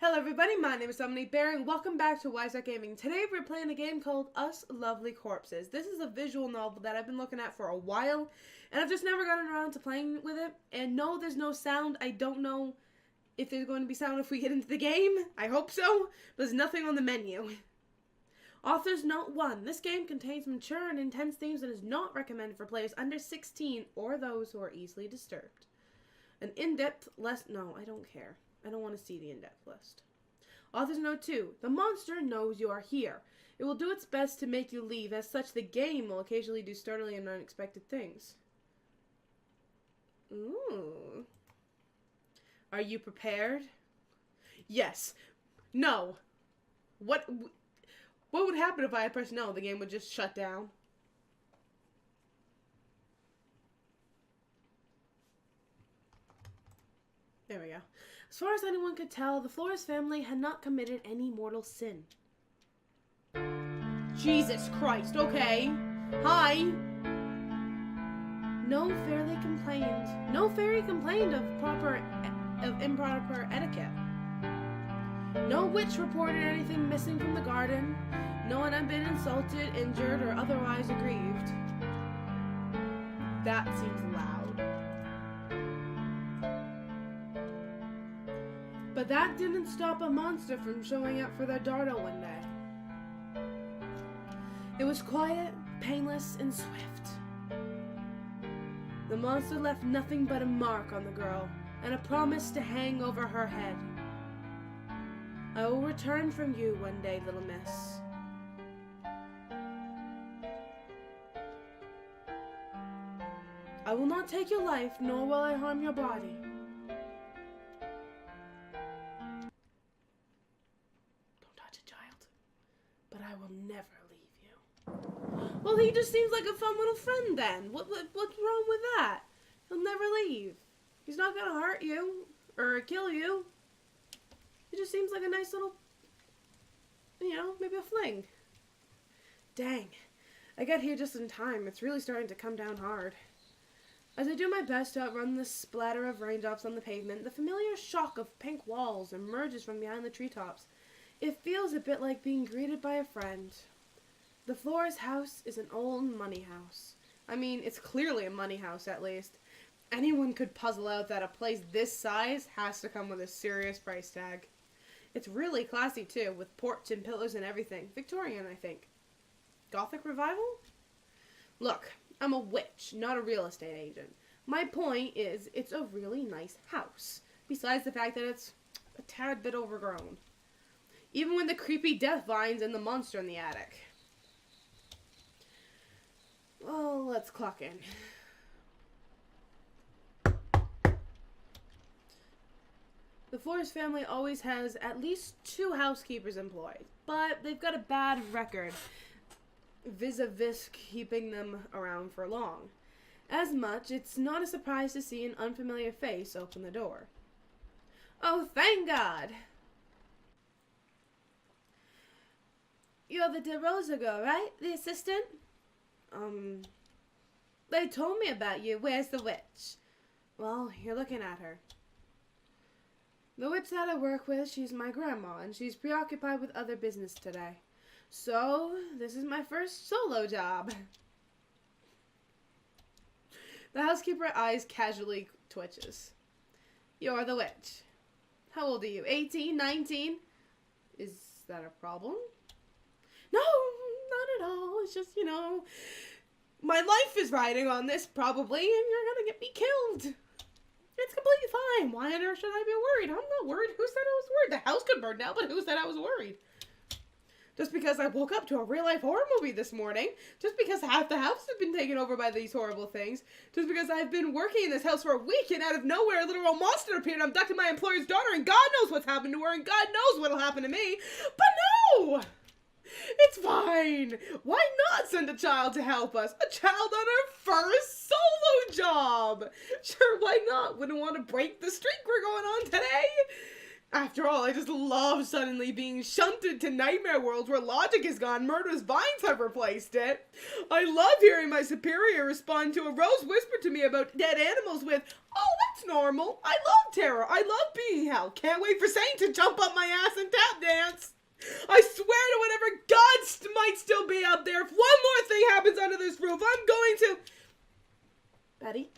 Hello everybody, my name is Dominique Bear and welcome back to Wiser Gaming. Today we're playing a game called Us Lovely Corpses. This is a visual novel that I've been looking at for a while and I've just never gotten around to playing with it. And no, there's no sound. I don't know if there's going to be sound if we get into the game. I hope so. There's nothing on the menu. Author's Note 1. This game contains mature and intense themes and is not recommended for players under 16 or those who are easily disturbed. An in-depth no, I don't care. I don't want to see the in-depth list. Author's Note 2. The monster knows you are here. It will do its best to make you leave. As such, the game will occasionally do startling and unexpected things. Ooh. Are you prepared? Yes. No. What would happen if I had pressed no? The game would just shut down. There we go. As far as anyone could tell, the Flores family had not committed any mortal sin. Jesus Christ, okay. Hi. No fairy complained of improper etiquette. No witch reported anything missing from the garden. No one had been insulted, injured, or otherwise aggrieved. That seems loud. But that didn't stop a monster from showing up for their daughter one day. It was quiet, painless, and swift. The monster left nothing but a mark on the girl, and a promise to hang over her head. I will return from you one day, little miss. I will not take your life, nor will I harm your body. But I will never leave you. Well, he just seems like a fun little friend then. What's wrong with that? He'll never leave. He's not gonna hurt you or kill you. He just seems like a nice little, maybe a fling. Dang, I got here just in time. It's really starting to come down hard. As I do my best to outrun the splatter of raindrops on the pavement, the familiar shock of pink walls emerges from behind the treetops. It feels a bit like being greeted by a friend. The Flores house is an old money house. I mean, it's clearly a money house, at least. Anyone could puzzle out that a place this size has to come with a serious price tag. It's really classy, too, with porch and pillars and everything. Victorian, I think. Gothic revival? Look, I'm a witch, not a real estate agent. My point is, it's a really nice house. Besides the fact that it's a tad bit overgrown. Even with the creepy death vines and the monster in the attic. Well, let's clock in. The Flores family always has at least 2 housekeepers employed, but they've got a bad record vis-a-vis keeping them around for long. As much, it's not a surprise to see an unfamiliar face open the door. Oh, thank God! You're the De Rosa girl, right? The assistant? They told me about you. Where's the witch? Well, you're looking at her. The witch that I work with, she's my grandma, and she's preoccupied with other business today. So, this is my first solo job. The housekeeper eyes casually twitches. You're the witch. How old are you? 18? 19? Is that a problem? No, not at all. It's just, my life is riding on this, probably, and you're gonna get me killed. It's completely fine. Why on earth should I be worried? I'm not worried. Who said I was worried? The house could burn down, but who said I was worried? Just because I woke up to a real-life horror movie this morning, just because half the house has been taken over by these horrible things, just because I've been working in this house for a week, and out of nowhere a literal monster appeared and abducted my employer's daughter, and God knows what's happened to her, and God knows what'll happen to me. But no! It's fine. Why not send a child to help us? A child on her first solo job. Sure, why not? Wouldn't want to break the streak we're going on today. After all, I just love suddenly being shunted to nightmare worlds where logic is gone, murderous vines have replaced it. I love hearing my superior respond to a rose whispered to me about dead animals with, "Oh, that's That's normal. I love terror. I love being hell. Can't wait for Saint to jump up my ass and tap dance. I swear to whatever God might still be out there, if one more thing happens under this roof, I'm going to... Betty?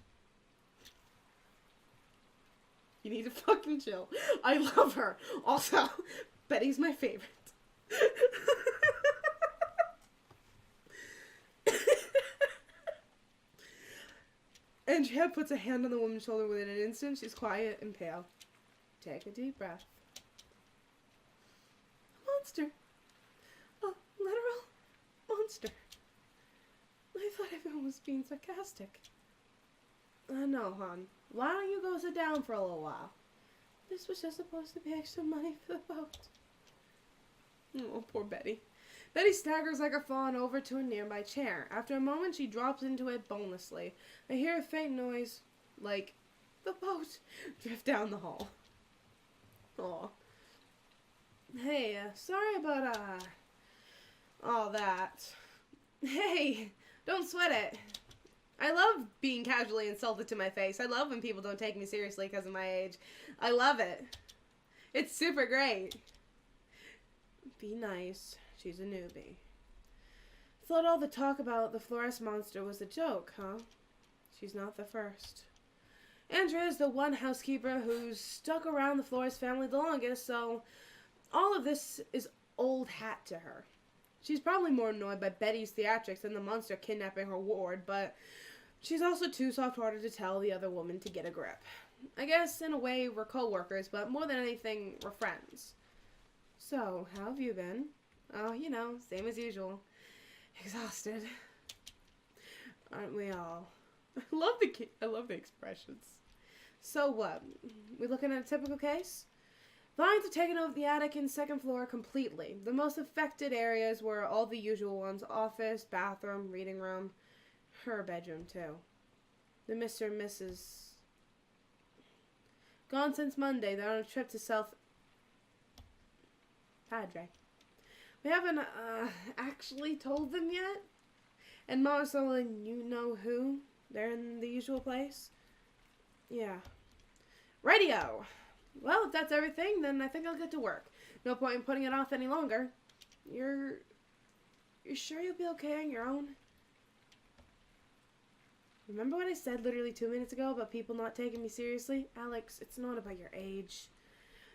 You need to fucking chill. I love her. Also, Betty's my favorite. Andrea puts a hand on the woman's shoulder. Within an instant, she's quiet and pale. Take a deep breath. Monster. A literal monster. I thought everyone was being sarcastic. No, hon. Why don't you go sit down for a little while? This was just supposed to be extra money for the boat. Oh, poor Betty. Betty staggers like a fawn over to a nearby chair. After a moment, she drops into it bonelessly. I hear a faint noise, like the boat, drift down the hall. Aw. Hey, sorry about, all that. Hey, don't sweat it. I love being casually insulted to my face. I love when people don't take me seriously because of my age. I love it. It's super great. Be nice. She's a newbie. Thought all the talk about the Flores monster was a joke, huh? She's not the first. Andrea is the one housekeeper who's stuck around the Flores family the longest, so all of this is old hat to her. She's probably more annoyed by Betty's theatrics than the monster kidnapping her ward, but she's also too soft-hearted to tell the other woman to get a grip. I guess, in a way, we're co-workers, but more than anything, we're friends. So, how have you been? Oh, you know, same as usual. Exhausted. Aren't we all? I love the expressions. So what? We looking at a typical case? Vines have taken over the attic and second floor completely. The most affected areas were all the usual ones. Office, bathroom, reading room. Her bedroom, too. The Mr. and Mrs. Gone since Monday. They're on a trip to South Padre. We haven't actually told them yet. And Marcel and you know who? They're in the usual place? Yeah. Radio! Well, if that's everything, then I think I'll get to work. No point in putting it off any longer. You're sure you'll be okay on your own? Remember what I said literally 2 minutes ago about people not taking me seriously? Alex, it's not about your age.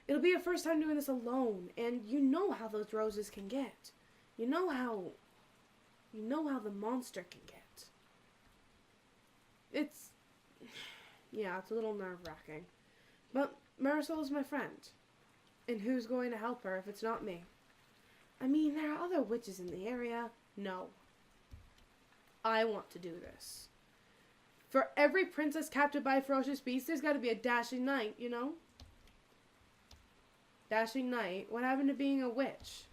It'll be your first time doing this alone, and you know how those roses can get. You know how the monster can get. It's a little nerve-wracking. But Marisol is my friend. And who's going to help her if it's not me? I mean, there are other witches in the area. No. I want to do this. For every princess captured by a ferocious beast, there's got to be a dashing knight, you know? Dashing knight? What happened to being a witch?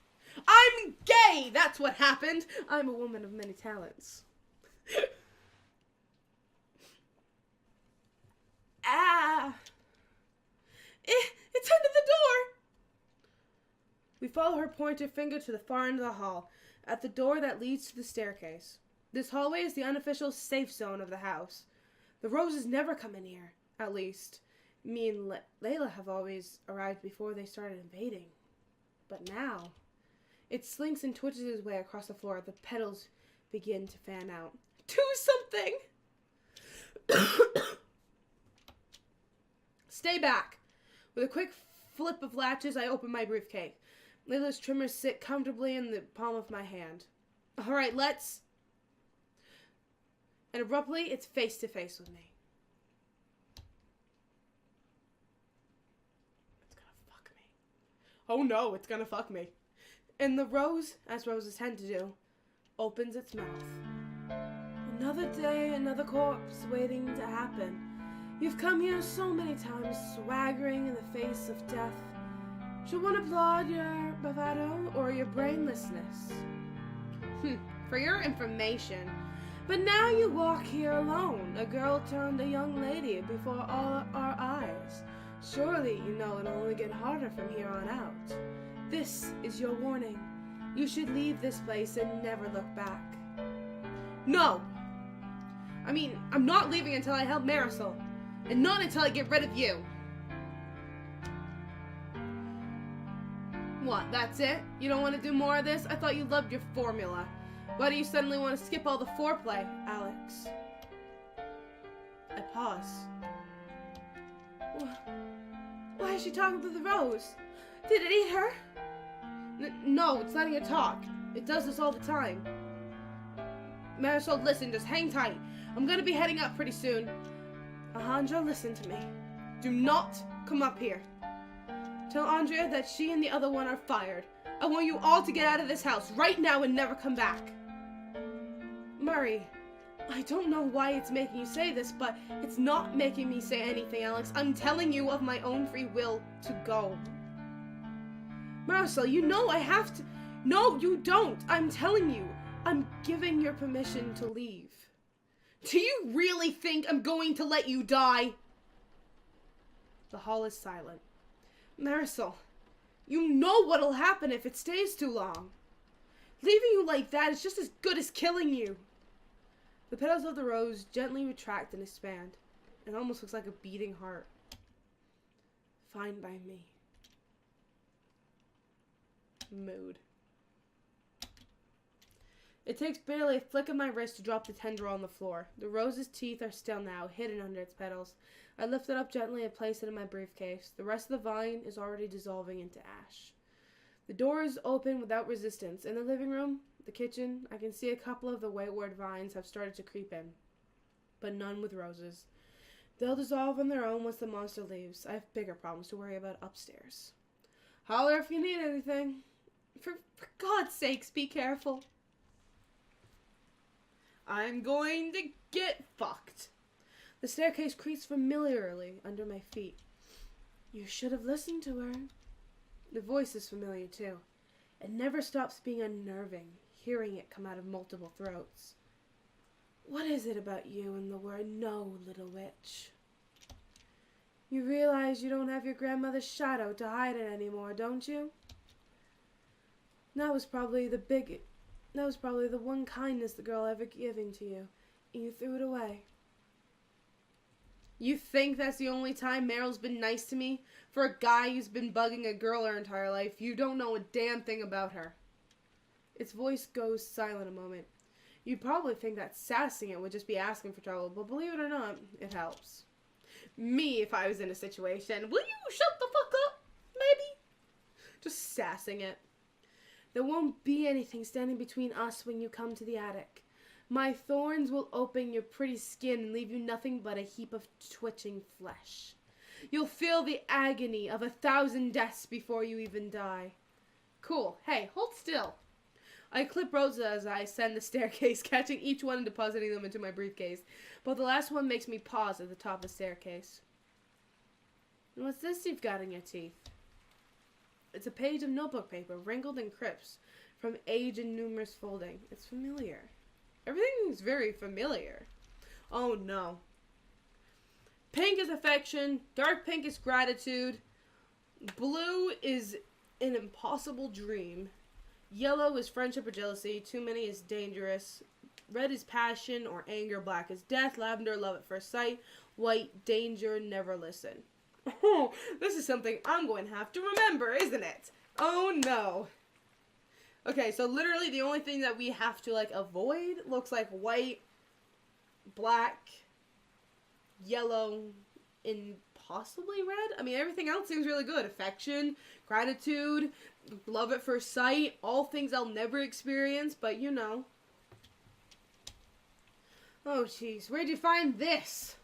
I'm gay! That's what happened! I'm a woman of many talents. It's under the door! We follow her pointer finger to the far end of the hall, at the door that leads to the staircase. This hallway is the unofficial safe zone of the house. The roses never come in here, at least. Me and Layla have always arrived before they started invading. But now, it slinks and twitches its way across the floor. The petals begin to fan out. Do something! Stay back. With a quick flip of latches, I open my briefcase. Layla's trimmers sit comfortably in the palm of my hand. All right, let's... And abruptly, it's face to face with me. It's gonna fuck me. Oh no, it's gonna fuck me. And the rose, as roses tend to do, opens its mouth. Another day, another corpse waiting to happen. You've come here so many times, swaggering in the face of death. Should one applaud your bravado or your brainlessness? For your information. But now you walk here alone, a girl turned a young lady before all our eyes. Surely you know it'll only get harder from here on out. This is your warning. You should leave this place and never look back. No! I mean, I'm not leaving until I help Marisol. And not until I get rid of you. What, that's it? You don't want to do more of this? I thought you loved your formula. Why do you suddenly want to skip all the foreplay, Alex? I pause. Why is she talking to the rose? Did it eat her? No, it's letting it talk. It does this all the time. Marisol, listen, just hang tight. I'm gonna be heading up pretty soon. Alejandro, listen to me. Do not come up here. Tell Andrea that she and the other one are fired. I want you all to get out of this house right now and never come back. Murray, I don't know why it's making you say this, but it's not making me say anything, Alex. I'm telling you of my own free will to go. Marisol, you know I have to... No, you don't. I'm telling you. I'm giving your permission to leave. Do you really think I'm going to let you die? The hall is silent. Marisol, you know what'll happen if it stays too long. Leaving you like that is just as good as killing you. The petals of the rose gently retract and expand. It almost looks like a beating heart. Fine by me. Mood. It takes barely a flick of my wrist to drop the tendril on the floor. The rose's teeth are still now, hidden under its petals. I lift it up gently and place it in my briefcase. The rest of the vine is already dissolving into ash. The door is open without resistance. In the living room, the kitchen, I can see a couple of the wayward vines have started to creep in, but none with roses. They'll dissolve on their own once the monster leaves. I have bigger problems to worry about upstairs. Holler if you need anything. For God's sakes, be careful. I'm going to get fucked. The staircase creaks familiarly under my feet. You should have listened to her. The voice is familiar too. It never stops being unnerving, hearing it come out of multiple throats. What is it about you and the word no, little witch? You realize you don't have your grandmother's shadow to hide it anymore, don't you? That was probably the one kindness the girl ever given to you, and you threw it away. You think that's the only time Meryl's been nice to me? For a guy who's been bugging a girl her entire life, you don't know a damn thing about her. Its voice goes silent a moment. You'd probably think that sassing it would just be asking for trouble, but believe it or not, it helps. Me, if I was in a situation, will you shut the fuck up? Maybe? Just sassing it. There won't be anything standing between us when you come to the attic. My thorns will open your pretty skin and leave you nothing but a heap of twitching flesh. You'll feel the agony of 1,000 deaths before you even die. Cool. Hey, hold still. I clip Rosa as I ascend the staircase, catching each one and depositing them into my briefcase. But the last one makes me pause at the top of the staircase. What's this you've got in your teeth? It's a page of notebook paper, wrinkled and crisp, from age and numerous folding. It's familiar. Everything's very familiar. Oh no. Pink is affection, dark pink is gratitude, blue is an impossible dream, yellow is friendship or jealousy, too many is dangerous, red is passion or anger, black is death, lavender, love at first sight, white, danger, never listen. Oh, this is something I'm going to have to remember, isn't it? Oh no. Okay, so literally the only thing that we have to avoid looks like white, black, yellow, and possibly red. I mean, everything else seems really good. Affection, gratitude, love at first sight, all things I'll never experience, but you know. Oh jeez, where'd you find this?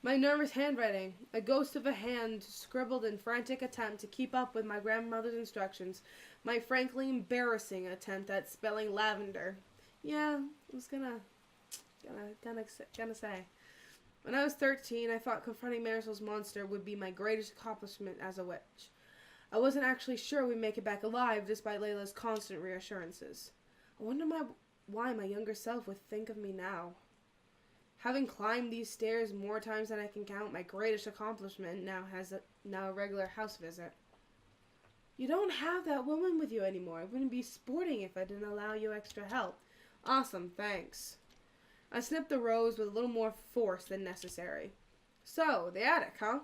My nervous handwriting, a ghost of a hand scribbled in frantic attempt to keep up with my grandmother's instructions. My frankly embarrassing attempt at spelling lavender. Yeah, I was gonna say. When I was 13, I thought confronting Marisol's monster would be my greatest accomplishment as a witch. I wasn't actually sure we'd make it back alive, despite Layla's constant reassurances. I wonder why my younger self would think of me now. Having climbed these stairs more times than I can count, my greatest accomplishment now has a regular house visit. You don't have that woman with you anymore. I wouldn't be sporting if I didn't allow you extra help. Awesome, thanks. I snipped the rose with a little more force than necessary. So, the attic, huh?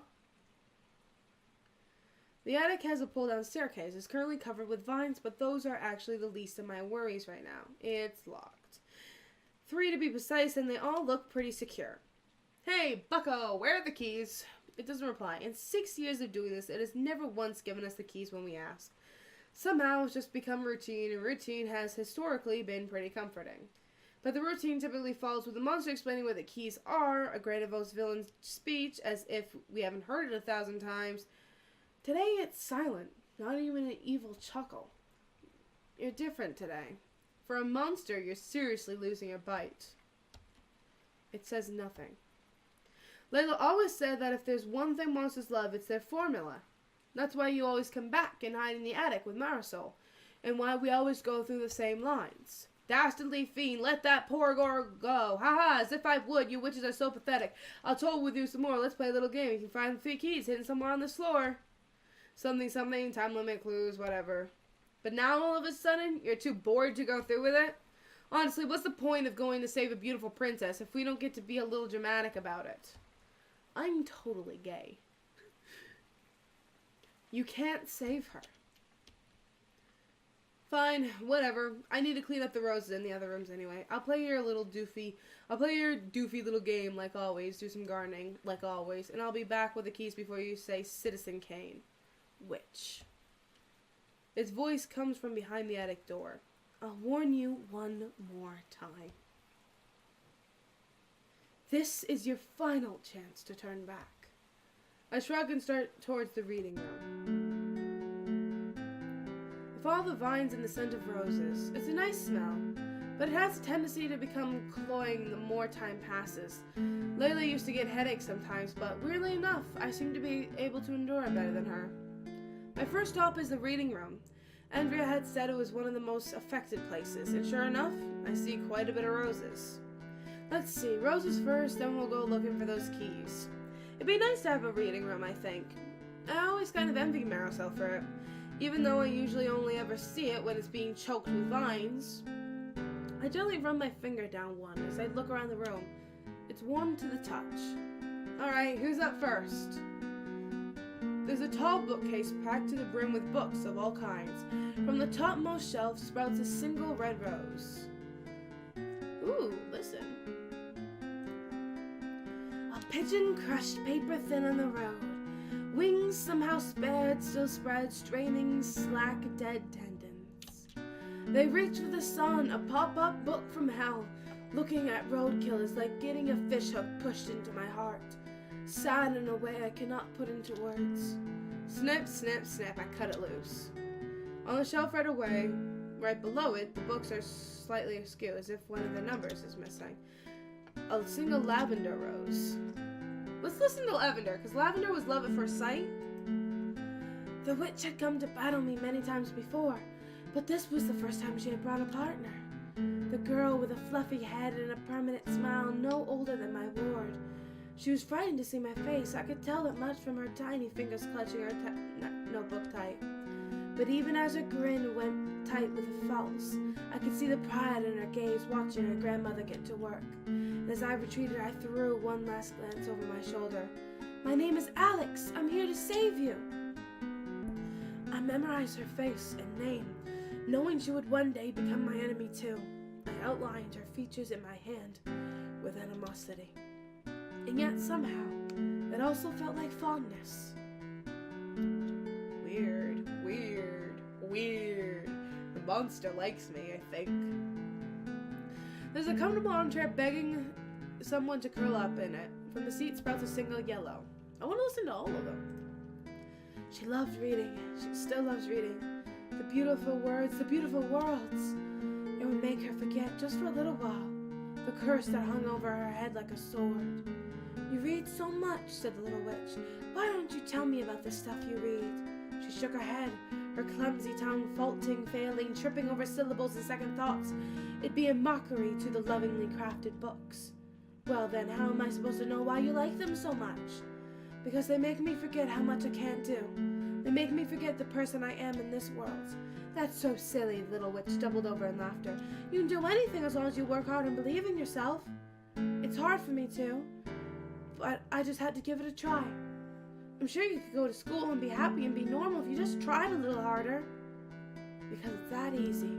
The attic has a pull-down staircase. It's currently covered with vines, but those are actually the least of my worries right now. It's locked. 3 to be precise, and they all look pretty secure. Hey, bucko, where are the keys? It doesn't reply. In 6 years of doing this, it has never once given us the keys when we ask. Somehow, it's just become routine, and routine has historically been pretty comforting. But the routine typically follows with the monster explaining where the keys are, a great evokes villain's speech, as if we haven't heard it 1,000 times. Today, it's silent, not even an evil chuckle. You're different today. For a monster, you're seriously losing your bite. It says nothing. Layla always said that if there's one thing monsters love, it's their formula. That's why you always come back and hide in the attic with Marisol, and why we always go through the same lines. Dastardly fiend, let that poor girl go. Ha ha, as if I would, you witches are so pathetic. I'll toll with you some more. Let's play a little game. You can find the 3 keys hidden somewhere on this floor. Something, time limit, clues, whatever. But now all of a sudden, you're too bored to go through with it? Honestly, what's the point of going to save a beautiful princess if we don't get to be a little dramatic about it? I'm totally gay. You can't save her. Fine, whatever. I need to clean up the roses in the other rooms anyway. I'll play your doofy little game like always. Do some gardening like always. And I'll be back with the keys before you say Citizen Kane. Witch. Its voice comes from behind the attic door. I'll warn you one more time. This is your final chance to turn back. I shrug and start towards the reading room. I follow the vines and the scent of roses. It's a nice smell, but it has a tendency to become cloying the more time passes. Layla used to get headaches sometimes, but weirdly enough, I seem to be able to endure it better than her. My first stop is the reading room. Andrea had said it was one of the most affected places, and sure enough, I see quite a bit of roses. Let's see, roses first, then we'll go looking for those keys. It'd be nice to have a reading room, I think. I always kind of envy Marisol for it, even though I usually only ever see it when it's being choked with vines. I gently run my finger down one as I look around the room. It's warm to the touch. Alright, who's up first? There's a tall bookcase packed to the brim with books of all kinds. From the topmost shelf sprouts a single red rose. Ooh, listen. A pigeon crushed paper thin on the road. Wings somehow spared, still spread, straining slack dead tendons. They reach for the sun, a pop-up book from hell. Looking at roadkill is like getting a fishhook pushed into my heart. Sad in a way I cannot put into words. Snip, snip, snip, I cut it loose. On the shelf right below it, the books are slightly askew, as if one of the numbers is missing. A single lavender rose. Let's listen to Lavender, because Lavender was love at first sight. The witch had come to battle me many times before, but this was the first time she had brought a partner. The girl with a fluffy head and a permanent smile, no older than my ward. She was frightened to see my face. I could tell that much from her tiny fingers clutching her notebook tight. But even as her grin went tight with a false, I could see the pride in her gaze watching her grandmother get to work. And as I retreated, I threw one last glance over my shoulder. My name is Alex. I'm here to save you. I memorized her face and name, knowing she would one day become my enemy too. I outlined her features in my hand with animosity. And yet somehow, it also felt like fondness. Weird, weird, weird. The monster likes me, I think. There's a comfortable armchair begging someone to curl up in it. From the seat sprouts a single yellow. I want to listen to all of them. She loved reading. She still loves reading. The beautiful words, the beautiful worlds. It would make her forget, just for a little while, the curse that hung over her head like a sword. You read so much, said the little witch. Why don't you tell me about the stuff you read? She shook her head, her clumsy tongue faulting, failing, tripping over syllables and second thoughts. It'd be a mockery to the lovingly crafted books. Well then, how am I supposed to know why you like them so much? Because they make me forget how much I can't do. They make me forget the person I am in this world. That's so silly, the little witch doubled over in laughter. You can do anything as long as you work hard and believe in yourself. It's hard for me to. but I just had to give it a try. I'm sure you could go to school and be happy and be normal if you just tried a little harder. Because it's that easy.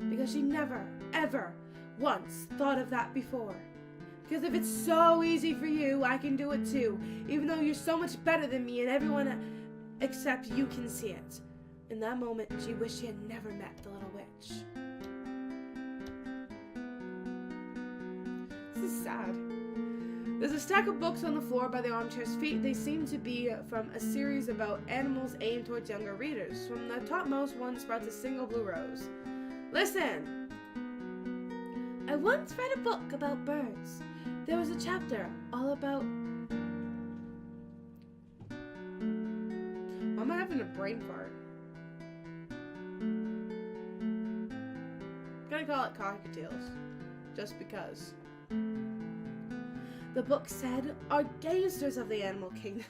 Because she never, ever once thought of that before. Because if it's so easy for you, I can do it too. Even though you're so much better than me and everyone except you can see it. In that moment, she wished she had never met the little witch. This is sad. There's a stack of books on the floor by the armchair's feet. They seem to be from a series about animals aimed towards younger readers. From the topmost one sprouts a single blue rose. Listen! I once read a book about birds. There was a chapter all about... Why am I having a brain fart? I'm gonna call it cockatiels. Just because. The book said, "Are gangsters of the animal kingdom."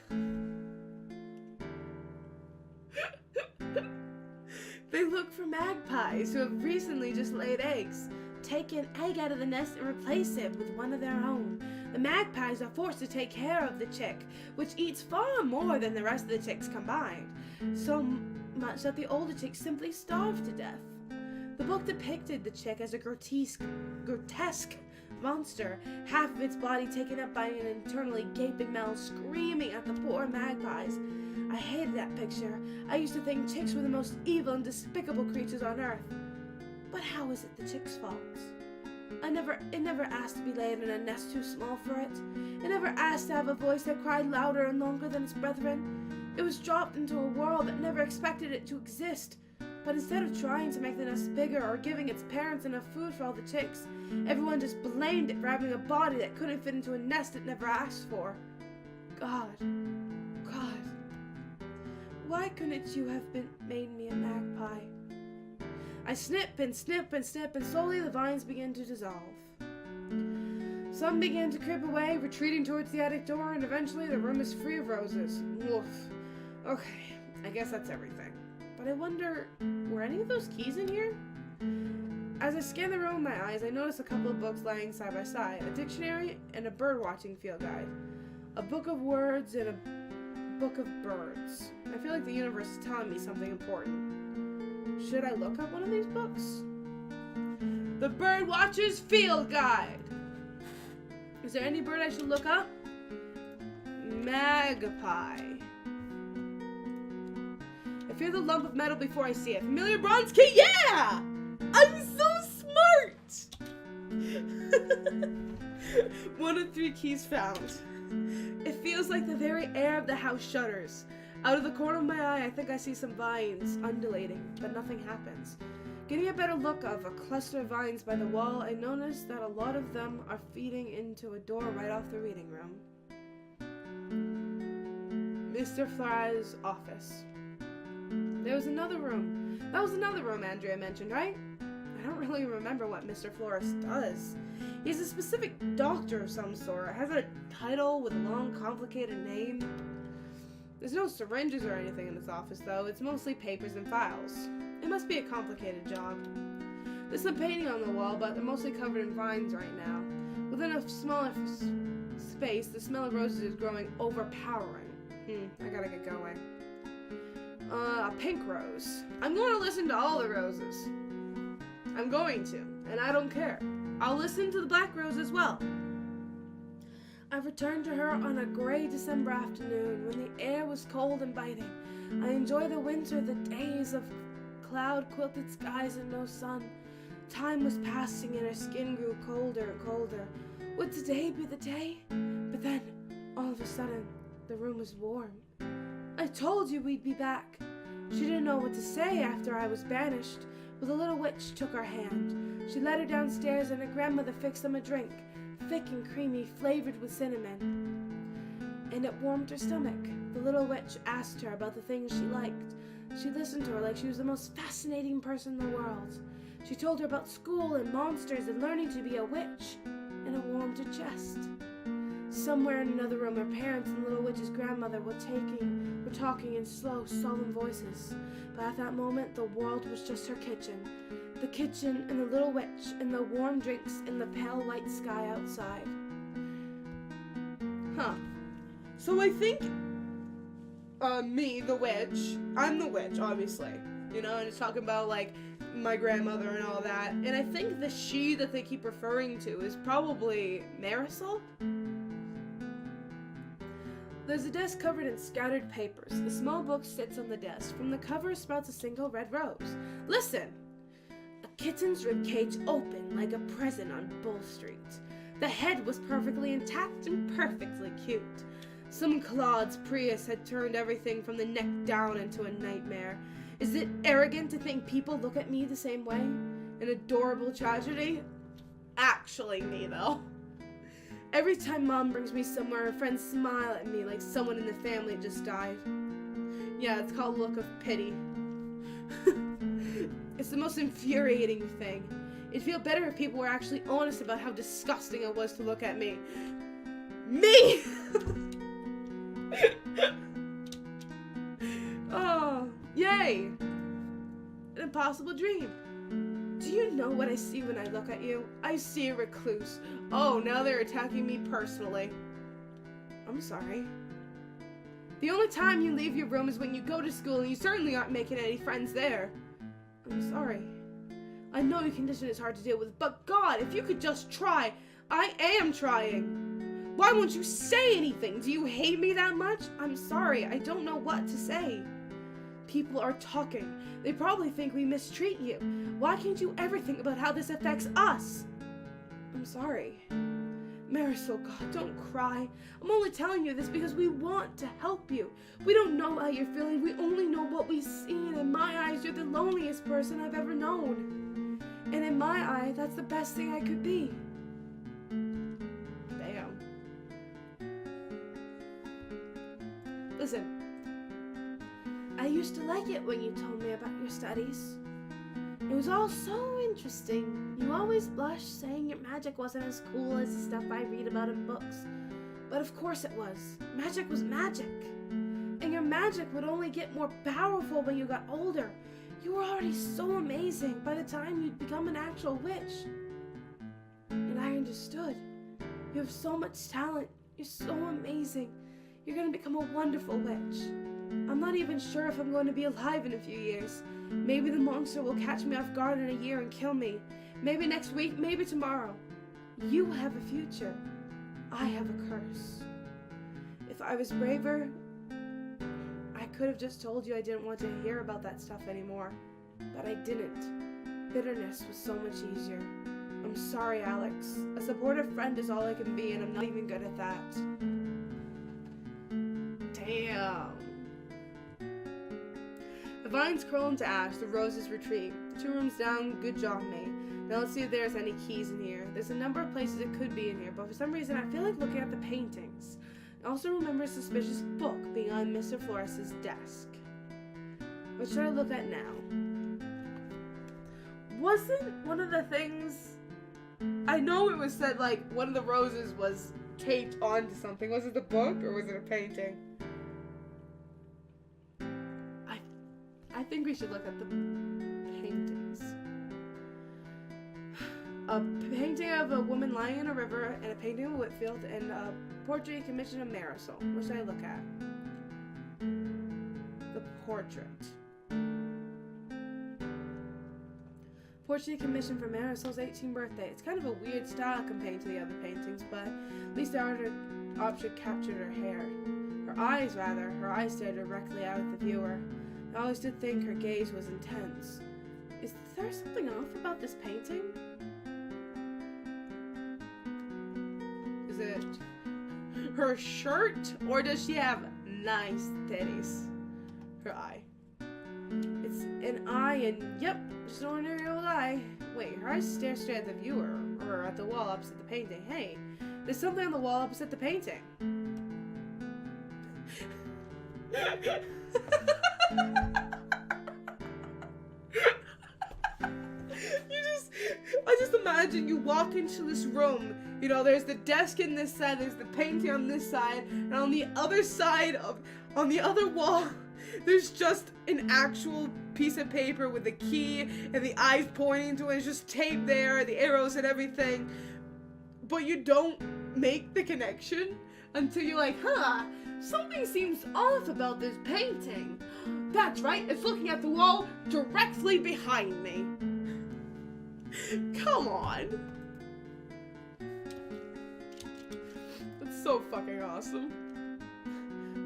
They look for magpies who have recently just laid eggs. Take an egg out of the nest and replace it with one of their own. The magpies are forced to take care of the chick, which eats far more than the rest of the chicks combined, so much that the older chicks simply starve to death. The book depicted the chick as a grotesque monster, half of its body taken up by an internally gaping mouth screaming at the poor magpies. I hated that picture. I used to think chicks were the most evil and despicable creatures on earth. But how is it the chick's fault? It never asked to be laid in a nest too small for it. It never asked to have a voice that cried louder and longer than its brethren. It was dropped into a world that never expected it to exist. But instead of trying to make the nest bigger or giving its parents enough food for all the chicks, everyone just blamed it for having a body that couldn't fit into a nest it never asked for. God. Why couldn't you have made me a magpie? I snip and snip and snip, and slowly the vines began to dissolve. Some began to creep away, retreating towards the attic door, and eventually the room is free of roses. Woof. Okay, I guess that's everything. But I wonder, were any of those keys in here? As I scan the room with my eyes, I notice a couple of books lying side by side. A dictionary and a bird-watching field guide. A book of words and a book of birds. I feel like the universe is telling me something important. Should I look up one of these books? The Birdwatcher's Field Guide. Is there any bird I should look up? Magpie. I feel the lump of metal before I see it. Familiar bronze key? Yeah! I'm so smart! 1 of 3 keys found. It feels like the very air of the house shudders. Out of the corner of my eye, I think I see some vines undulating, but nothing happens. Getting a better look of a cluster of vines by the wall, I notice that a lot of them are feeding into a door right off the reading room. Mr. Fry's office. There was another room. That was another room Andrea mentioned, right? I don't really remember what Mr. Flores does. He's a specific doctor of some sort. Has a title with a long, complicated name. There's no syringes or anything in this office, though. It's mostly papers and files. It must be a complicated job. There's some painting on the wall, but they're mostly covered in vines right now. Within a smaller space, the smell of roses is growing overpowering. I gotta get going. A pink rose. I'm going to listen to all the roses. I'm going to, and I don't care. I'll listen to the black rose as well. I returned to her on a gray December afternoon when the air was cold and biting. I enjoy the winter, the days of cloud-quilted skies and no sun. Time was passing and her skin grew colder and colder. Would today be the day? But then, all of a sudden, the room was warm. I told you we'd be back. She didn't know what to say after I was banished, but the little witch took her hand. She led her downstairs and her grandmother fixed them a drink, thick and creamy, flavored with cinnamon. And it warmed her stomach. The little witch asked her about the things she liked. She listened to her like she was the most fascinating person in the world. She told her about school and monsters and learning to be a witch, and it warmed her chest. Somewhere in another room, her parents and the little witch's grandmother were talking in slow, solemn voices. But at that moment, the world was just her kitchen. The kitchen and the little witch and the warm drinks and the pale white sky outside. Huh. So I think, me, the witch, I'm the witch, obviously, you know, and it's talking about, like, my grandmother and all that, and I think the she that they keep referring to is probably Marisol? There's a desk covered in scattered papers. A small book sits on the desk. From the cover sprouts a single red rose. Listen! A kitten's ribcage open like a present on Bull Street. The head was perfectly intact and perfectly cute. Some Claude's Prius had turned everything from the neck down into a nightmare. Is it arrogant to think people look at me the same way? An adorable tragedy? Actually me, though. Every time Mom brings me somewhere, her friends smile at me like someone in the family just died. Yeah, it's called look of pity. It's the most infuriating thing. It'd feel better if people were actually honest about how disgusting it was to look at me. Me! Oh, yay! An impossible dream. Do you know what I see when I look at you? I see a recluse. Oh, now they're attacking me personally. I'm sorry. The only time you leave your room is when you go to school, and you certainly aren't making any friends there. I'm sorry. I know your condition is hard to deal with, but God, if you could just try. I am trying. Why won't you say anything? Do you hate me that much? I'm sorry. I don't know what to say. People are talking. They probably think we mistreat you. Why can't you ever think about how this affects us? I'm sorry. Marisol, God, don't cry. I'm only telling you this because we want to help you. We don't know how you're feeling. We only know what we see, and in my eyes, you're the loneliest person I've ever known. And in my eye, that's the best thing I could be. Damn. Listen. I used to like it when you told me about your studies. It was all so interesting. You always blushed, saying your magic wasn't as cool as the stuff I read about in books. But of course it was. Magic was magic. And your magic would only get more powerful when you got older. You were already so amazing by the time you'd become an actual witch. And I understood. You have so much talent. You're so amazing. You're going to become a wonderful witch. I'm not even sure if I'm going to be alive in a few years. Maybe the monster will catch me off guard in a year and kill me. Maybe next week, maybe tomorrow. You have a future. I have a curse. If I was braver, I could have just told you I didn't want to hear about that stuff anymore. But I didn't. Bitterness was so much easier. I'm sorry, Alex. A supportive friend is all I can be, and I'm not even good at that. Damn. The vines curl into ash, the roses retreat. 2 rooms down, good job, mate. Now let's see if there's any keys in here. There's a number of places it could be in here, but for some reason I feel like looking at the paintings. I also remember a suspicious book being on Mr. Flores' desk. What should I look at now? Wasn't one of the things... I know it was said, like, one of the roses was taped onto something. Was it the book, or was it a painting? I think we should look at the paintings. A painting of a woman lying in a river, and a painting of Whitfield, and a portrait commissioned of Marisol. What should I look at? The portrait. Portrait commissioned for Marisol's 18th birthday. It's kind of a weird style compared to the other paintings, but at least the object captured her hair. Her eyes, rather. Her eyes stared directly out at the viewer. I always did think her gaze was intense. Is there something off about this painting? Is it her shirt, or does she have nice titties? Her eye. It's an eye, and yep, just an ordinary old eye. Wait, her eyes stare straight at the viewer, or at the wall opposite the painting. Hey, there's something on the wall opposite the painting. I just imagine you walk into this room, you know, there's the desk in this side, there's the painting on this side, and on the other side on the other wall, there's just an actual piece of paper with the key and the eyes pointing to it. It's just taped there, the arrows and everything, but you don't make the connection. Until you're like, huh, something seems off about this painting. That's right, it's looking at the wall directly behind me. Come on. That's so fucking awesome.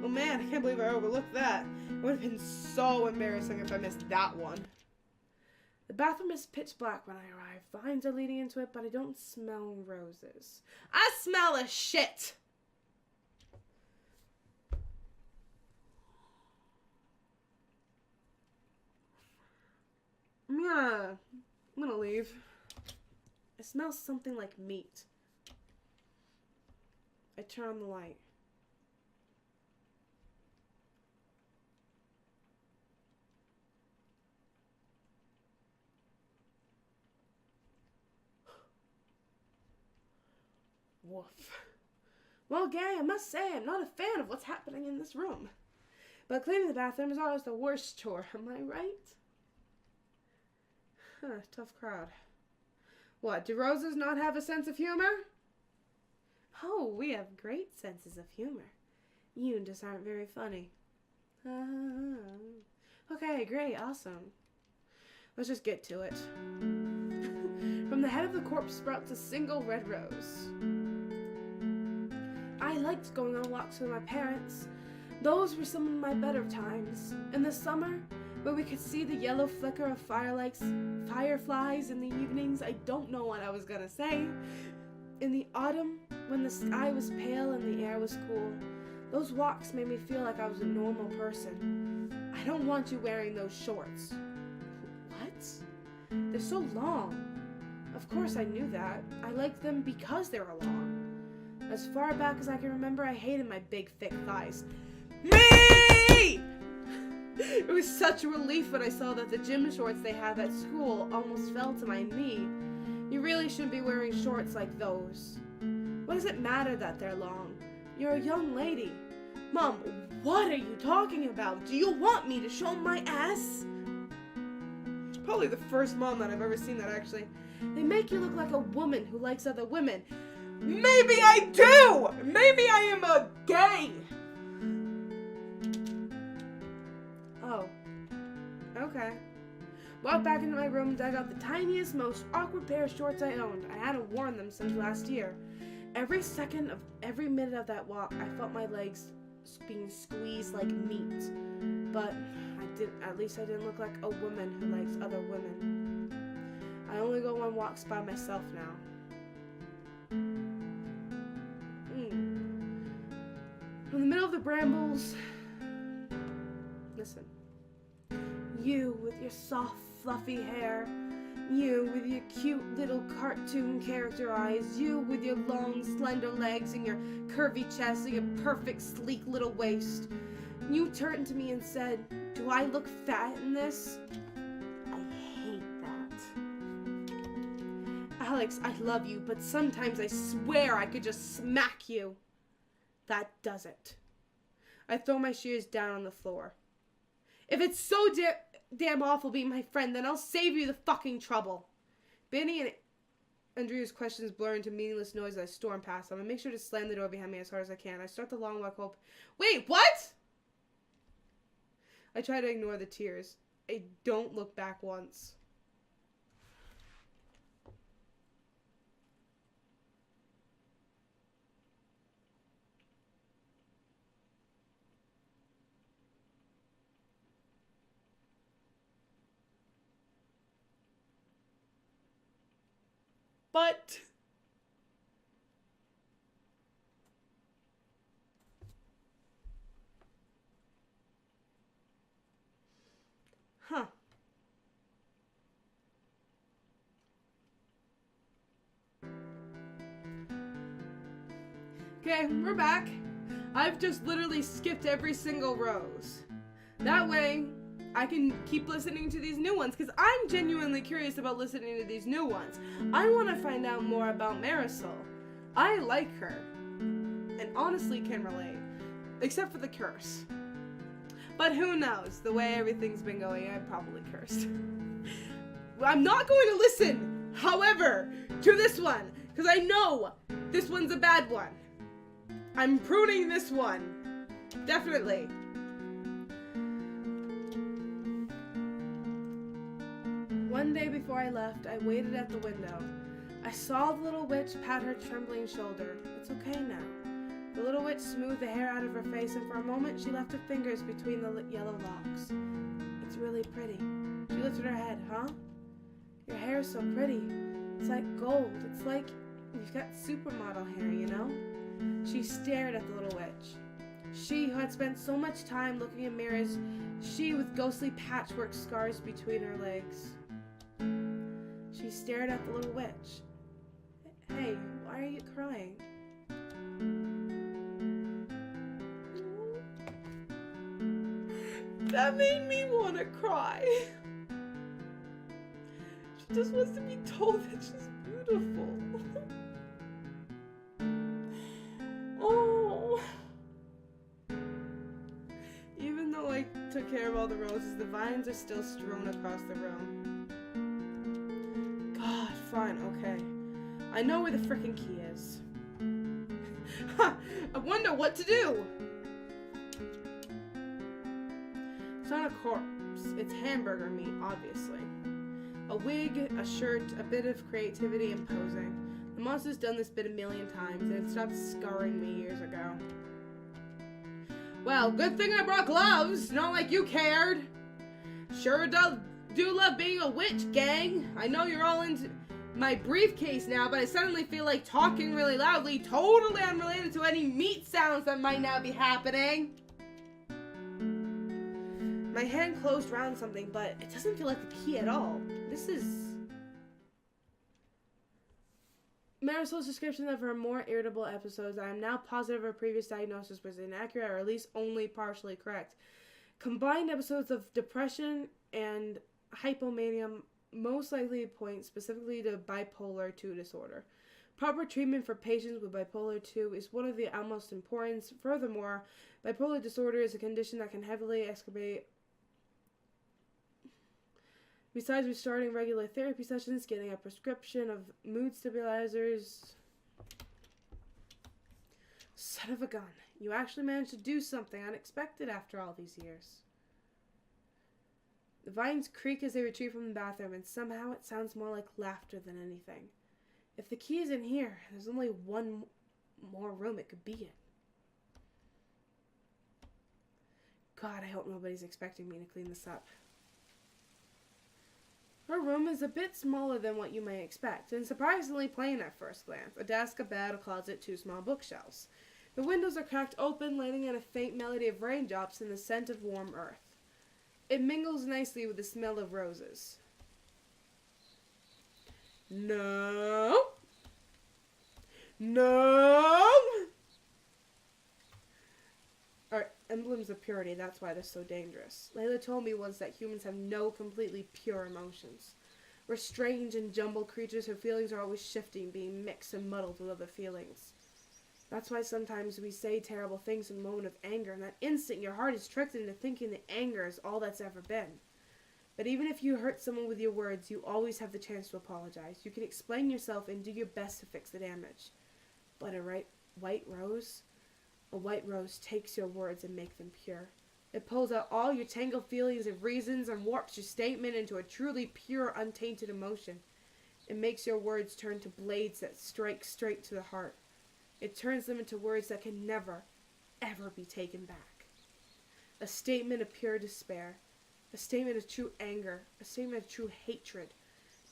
Oh man, I can't believe I overlooked that. It would have been so embarrassing if I missed that one. The bathroom is pitch black when I arrive. Vines are leading into it, but I don't smell roses. I smell a shit! I'm gonna leave. It smells something like meat. I turn on the light. Woof. Well, Gary, I must say I'm not a fan of what's happening in this room. But cleaning the bathroom is always the worst chore, am I right? Huh, tough crowd. What, do roses not have a sense of humor? Oh, we have great senses of humor. You just aren't very funny. Okay, great, awesome. Let's just get to it. From the head of the corpse sprouts a single red rose. I liked going on walks with my parents. Those were some of my better times. In the summer, where we could see the yellow flicker of fireflies in the evenings, I don't know what I was gonna say. In the autumn, when the sky was pale and the air was cool, those walks made me feel like I was a normal person. I don't want you wearing those shorts. What? They're so long. Of course I knew that. I liked them because they were long. As far back as I can remember, I hated my big, thick thighs. Me! It was such a relief when I saw that the gym shorts they have at school almost fell to my knee. You really shouldn't be wearing shorts like those. What does it matter that they're long? You're a young lady. Mom, what are you talking about? Do you want me to show my ass? Probably the first mom that I've ever seen that actually. They make you look like a woman who likes other women. Maybe I do! Maybe I am a gay! Oh. Okay. Walked back into my room and dug out the tiniest, most awkward pair of shorts I owned. I hadn't worn them since last year. Every second of every minute of that walk, I felt my legs being squeezed like meat. But at least I didn't look like a woman who likes other women. I only go on walks by myself now. In the middle of the brambles, listen. You with your soft, fluffy hair. You with your cute little cartoon character eyes. You with your long, slender legs and your curvy chest and your perfect, sleek little waist. You turned to me and said, "Do I look fat in this?" I hate that. Alex, I love you, but sometimes I swear I could just smack you. That does it. I throw my shears down on the floor. If it's so damn awful being my friend, then I'll save you the fucking trouble. Benny and Andrea's questions blur into meaningless noise as I storm past them. I make sure to slam the door behind me as hard as I can. I start the long walk home. Wait, what? I try to ignore the tears. I don't look back once. But okay, we're back. I've just literally skipped every single rose. That way, I can keep listening to these new ones, because I'm genuinely curious about listening to these new ones. I want to find out more about Marisol. I like her, and honestly can relate, except for the curse. But who knows, the way everything's been going, I'm probably cursed. I'm not going to listen, however, to this one, because I know this one's a bad one. I'm pruning this one. Definitely. One day before I left, I waited at the window. I saw the little witch pat her trembling shoulder. It's okay now. The little witch smoothed the hair out of her face, and for a moment she left her fingers between the yellow locks. It's really pretty. She lifted her head. Huh? Your hair is so pretty. It's like gold. It's like you've got supermodel hair, you know? She stared at the little witch. She who had spent so much time looking in mirrors, she with ghostly patchwork scars between her legs. She stared at the little witch. Hey, why are you crying? That made me want to cry. She just wants to be told that she's beautiful. Oh. Even though I took care of all the roses, the vines are still strewn across the room. God, fine, okay. I know where the frickin' key is. I wonder what to do. It's not a corpse. It's hamburger meat, obviously. A wig, a shirt, a bit of creativity and posing. The monster's done this bit a million times, and it stopped scarring me years ago. Well, good thing I brought gloves. Not like you cared. Sure do love being a witch, gang. I know you're all into my briefcase now, but I suddenly feel like talking really loudly, totally unrelated to any meat sounds that might now be happening. My hand closed around something, but it doesn't feel like the key at all. This is... Marisol's description of her more irritable episodes. I am now positive her previous diagnosis was inaccurate, or at least only partially correct. Combined episodes of depression and hypomania most likely point specifically to bipolar 2 disorder. Proper treatment for patients with bipolar 2 is one of the utmost importance. Furthermore, bipolar disorder is a condition that can heavily exacerbate. Besides restarting regular therapy sessions, getting a prescription of mood stabilizers. Son of a gun. You actually managed to do something unexpected after all these years. The vines creak as they retreat from the bathroom, and somehow it sounds more like laughter than anything. If the key is in here, there's only one more room it could be in. God, I hope nobody's expecting me to clean this up. Her room is a bit smaller than what you may expect, and surprisingly plain at first glance. A desk, a bed, a closet, 2 small bookshelves. The windows are cracked open, letting in a faint melody of raindrops and the scent of warm earth. It mingles nicely with the smell of roses. No. No. Are emblems of purity, that's why they're so dangerous. Layla told me once that humans have no completely pure emotions. We're strange and jumbled creatures whose feelings are always shifting, being mixed and muddled with other feelings. That's why sometimes we say terrible things in a moment of anger, and that instant your heart is tricked into thinking that anger is all that's ever been. But even if you hurt someone with your words, you always have the chance to apologize. You can explain yourself and do your best to fix the damage. But a white rose? A white rose takes your words and makes them pure. It pulls out all your tangled feelings and reasons and warps your statement into a truly pure, untainted emotion. It makes your words turn to blades that strike straight to the heart. It turns them into words that can never, ever be taken back. A statement of pure despair. A statement of true anger. A statement of true hatred.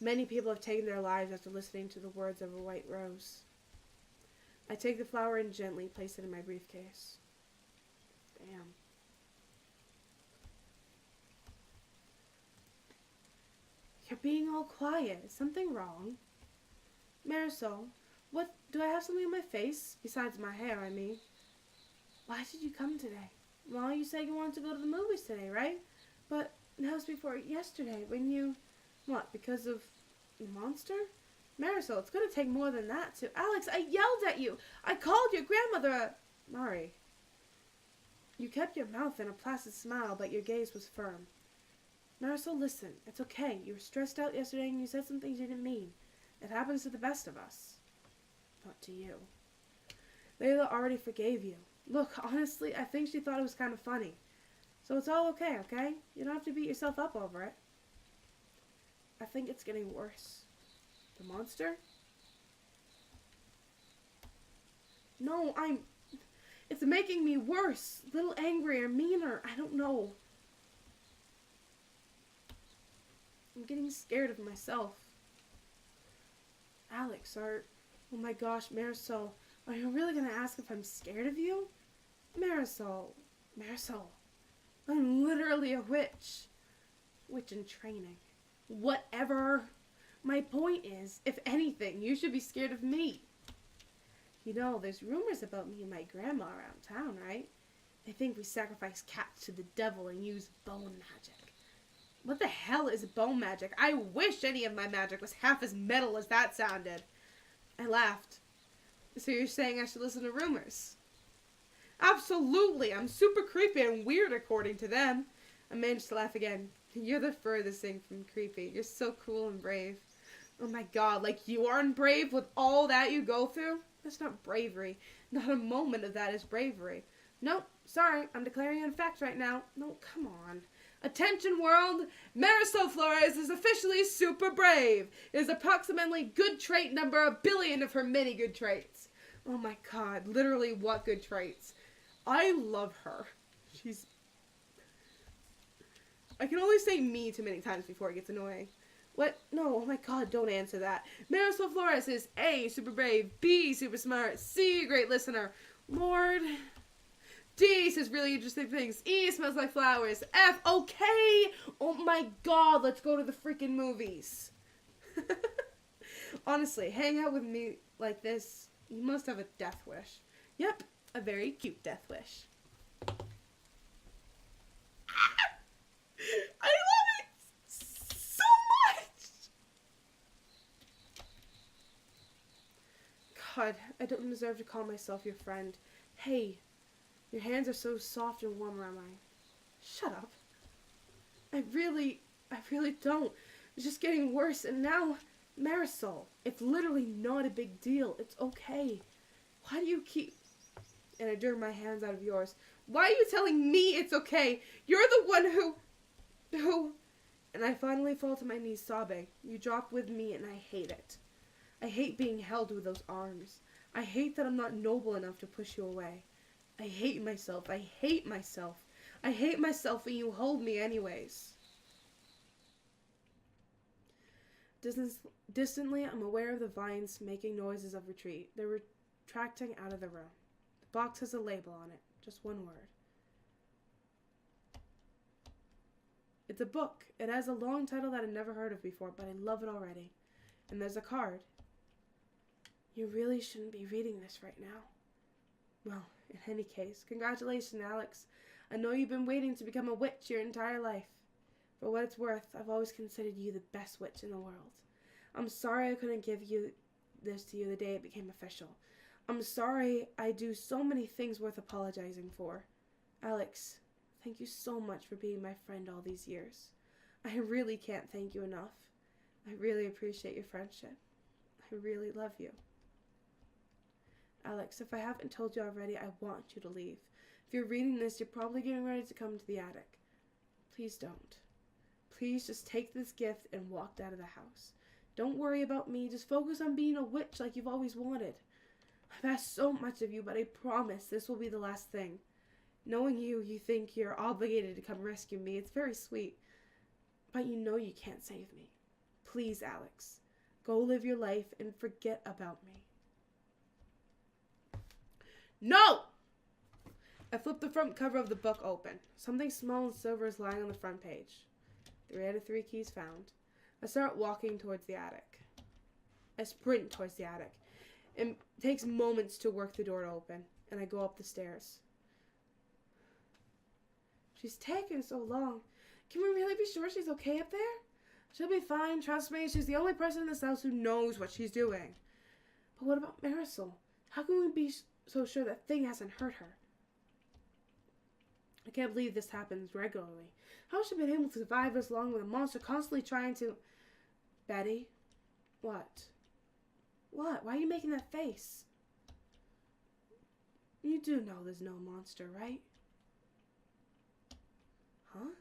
Many people have taken their lives after listening to the words of a white rose. I take the flower and gently place it in my briefcase. Damn. You're being all quiet. Is something wrong? Marisol, what? Do I have something on my face? Besides my hair, I mean. Why did you come today? Well, you said you wanted to go to the movies today, right? But that was before yesterday when you... What, because of the monster? Marisol, it's going to take more than that to... Alex, I yelled at you. I called your grandmother a... Mari. You kept your mouth in a placid smile, but your gaze was firm. Marisol, listen. It's okay. You were stressed out yesterday and you said some things you didn't mean. It happens to the best of us. Not to you. Layla already forgave you. Look, honestly, I think she thought it was kind of funny. So it's all okay, okay? You don't have to beat yourself up over it. I think it's getting worse. The monster? No, it's making me worse. A little angrier, meaner. I don't know. I'm getting scared of myself. Alex, oh my gosh, Marisol, are you really gonna ask if I'm scared of you? Marisol, I'm literally a witch. Witch in training. Whatever. My point is, if anything, you should be scared of me. You know, there's rumors about me and my grandma around town, right? They think we sacrifice cats to the devil and use bone magic. What the hell is bone magic? I wish any of my magic was half as metal as that sounded. I laughed. So you're saying I should listen to rumors? Absolutely. I'm super creepy and weird according to them. I managed to laugh again. You're the furthest thing from creepy. You're so cool and brave. Oh my god, like you aren't brave with all that you go through? That's not bravery. Not a moment of that is bravery. Nope, sorry, I'm declaring it a fact right now. No, come on. Attention world, Marisol Flores is officially super brave. It is approximately good trait number 1 billion of her many good traits. Oh my god, literally what good traits? I love her. I can only say me too many times before it gets annoying. What? No, oh my god, don't answer that. Marisol Flores is A, super brave, B, super smart, C, great listener, Lord, D, says really interesting things, E, smells like flowers, F, okay, oh my god, let's go to the freaking movies. Honestly, hang out with me like this, you must have a death wish. Yep, a very cute death wish. I love it so much! God, I don't deserve to call myself your friend. Hey, your hands are so soft and warm around mine. Shut up. I really don't. It's just getting worse, and now, Marisol, it's literally not a big deal. It's okay. Why do you keep... And I jerk my hands out of yours. Why are you telling me it's okay? You're the one who... And I finally fall to my knees sobbing. You drop with me and I hate it. I hate being held with those arms. I hate that I'm not noble enough to push you away. I hate myself. I hate myself. I hate myself and you hold me anyways. Distantly, I'm aware of the vines making noises of retreat. They're retracting out of the room. The box has a label on it. Just one word. It's a book. It has a long title that I've never heard of before, but I love it already. And there's a card. You really shouldn't be reading this right now. Well, in any case, congratulations, Alex. I know you've been waiting to become a witch your entire life. For what it's worth, I've always considered you the best witch in the world. I'm sorry I couldn't give this to you the day it became official. I'm sorry I do so many things worth apologizing for. Alex, thank you so much for being my friend all these years. I really can't thank you enough. I really appreciate your friendship. I really love you. Alex, if I haven't told you already, I want you to leave. If you're reading this, you're probably getting ready to come to the attic. Please don't. Please just take this gift and walk out of the house. Don't worry about me. Just focus on being a witch like you've always wanted. I've asked so much of you, but I promise this will be the last thing. Knowing you think you're obligated to come rescue me. It's very sweet. But you know you can't save me. Please, Alex. Go live your life and forget about me. No! I flipped the front cover of the book open. Something small and silver is lying on the front page. 3 out of 3 keys found. I start walking towards the attic. I sprint towards the attic. It takes moments to work the door to open, and I go up the stairs. She's taking so long. Can we really be sure she's okay up there? She'll be fine, trust me. She's the only person in this house who knows what she's doing. But what about Marisol? How can we be so sure that thing hasn't hurt her? I can't believe this happens regularly. How has she been able to survive this long with a monster constantly trying to... Betty? What? What? Why are you making that face? You do know there's no monster, right? Huh?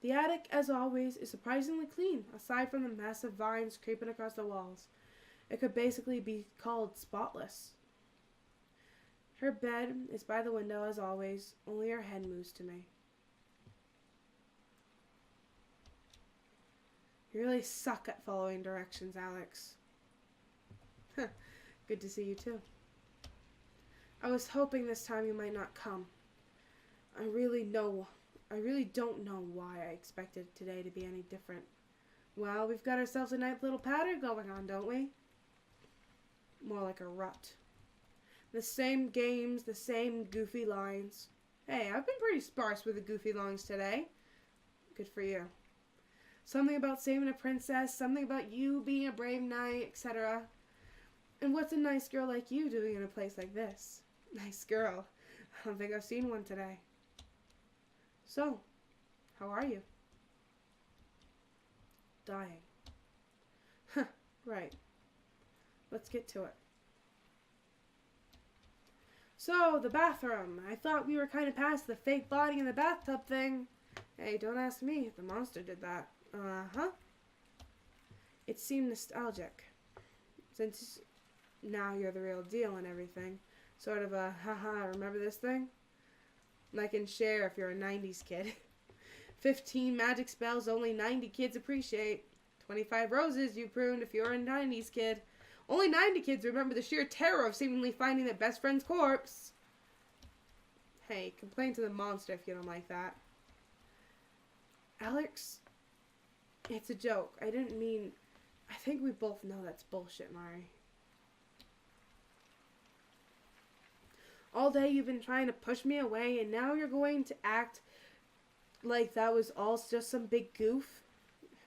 The attic, as always, is surprisingly clean, aside from the massive vines creeping across the walls. It could basically be called spotless. Her bed is by the window, as always, only her head moves to me. You really suck at following directions, Alex. Good to see you, too. I was hoping this time you might not come. I really don't know why I expected today to be any different. Well, we've got ourselves a nice little pattern going on, don't we? More like a rut. The same games, the same goofy lines. Hey, I've been pretty sparse with the goofy lines today. Good for you. Something about saving a princess, something about you being a brave knight, etc. And what's a nice girl like you doing in a place like this? Nice girl. I don't think I've seen one today. So, how are you? Dying. Huh, right. Let's get to it. So, the bathroom. I thought we were kind of past the fake body in the bathtub thing. Hey, don't ask me. The monster did that. Uh-huh. It seemed nostalgic. Since now you're the real deal and everything. Sort of a, haha, remember this thing? Like and share if you're a 90s kid. 15 magic spells only 90 kids appreciate. 25 roses you pruned if you're a 90s kid. Only 90 kids remember the sheer terror of seemingly finding their best friend's corpse. Hey, complain to the monster if you don't like that. Alex, it's a joke. I didn't mean... I think we both know that's bullshit, Mari. All day you've been trying to push me away, and now you're going to act like that was all just some big goof?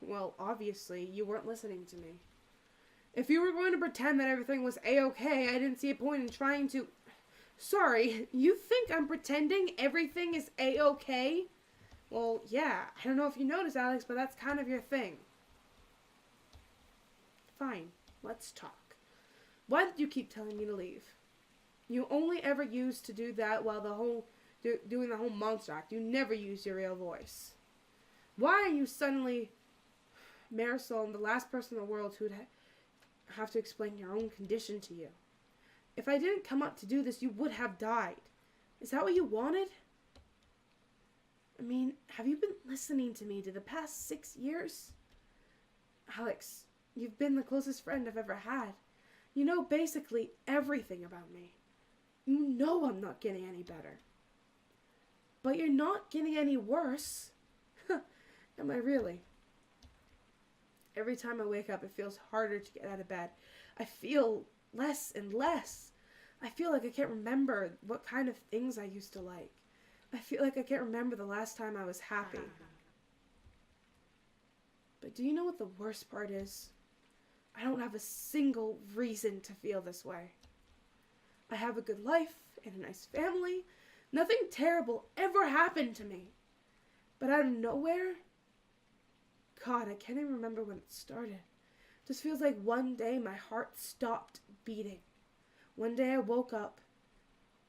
Well, obviously, you weren't listening to me. If you were going to pretend that everything was A-okay, I didn't see a point in trying to... Sorry, you think I'm pretending everything is A-okay? Well, yeah, I don't know if you noticed, Alex, but that's kind of your thing. Fine, let's talk. Why did you keep telling me to leave? You only ever used to do that while doing the whole monster act. You never used your real voice. Why are you suddenly Marisol and the last person in the world who'd have to explain your own condition to you? If I didn't come up to do this, you would have died. Is that what you wanted? I mean, have you been listening to me the past 6 years? Alex, you've been the closest friend I've ever had. You know basically everything about me. You know I'm not getting any better. But you're not getting any worse. Am I really? Every time I wake up, it feels harder to get out of bed. I feel less and less. I feel like I can't remember what kind of things I used to like. I feel like I can't remember the last time I was happy. But do you know what the worst part is? I don't have a single reason to feel this way. I have a good life and a nice family. Nothing terrible ever happened to me. But out of nowhere, God, I can't even remember when it started. It just feels like one day my heart stopped beating. One day I woke up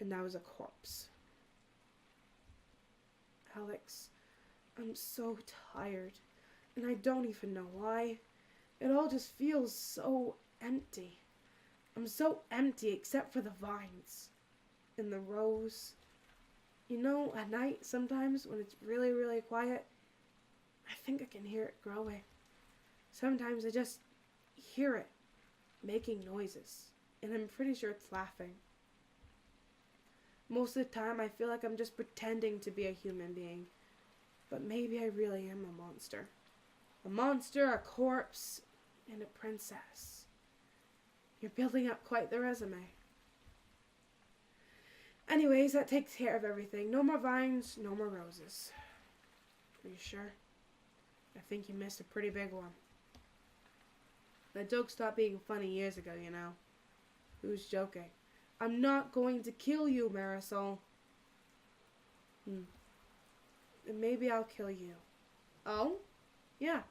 and I was a corpse. Alex, I'm so tired and I don't even know why. It all just feels so empty. I'm so empty except for the vines and the rose. You know, at night sometimes when it's really, really quiet, I think I can hear it growing. Sometimes I just hear it making noises, and I'm pretty sure it's laughing. Most of the time I feel like I'm just pretending to be a human being, but maybe I really am a monster. A monster, a corpse, and a princess. You're building up quite the resume. Anyways, that takes care of everything. No more vines, no more roses. Are you sure? I think you missed a pretty big one. That joke stopped being funny years ago, you know. Who's joking? I'm not going to kill you, Marisol. And maybe I'll kill you. Oh? Yeah.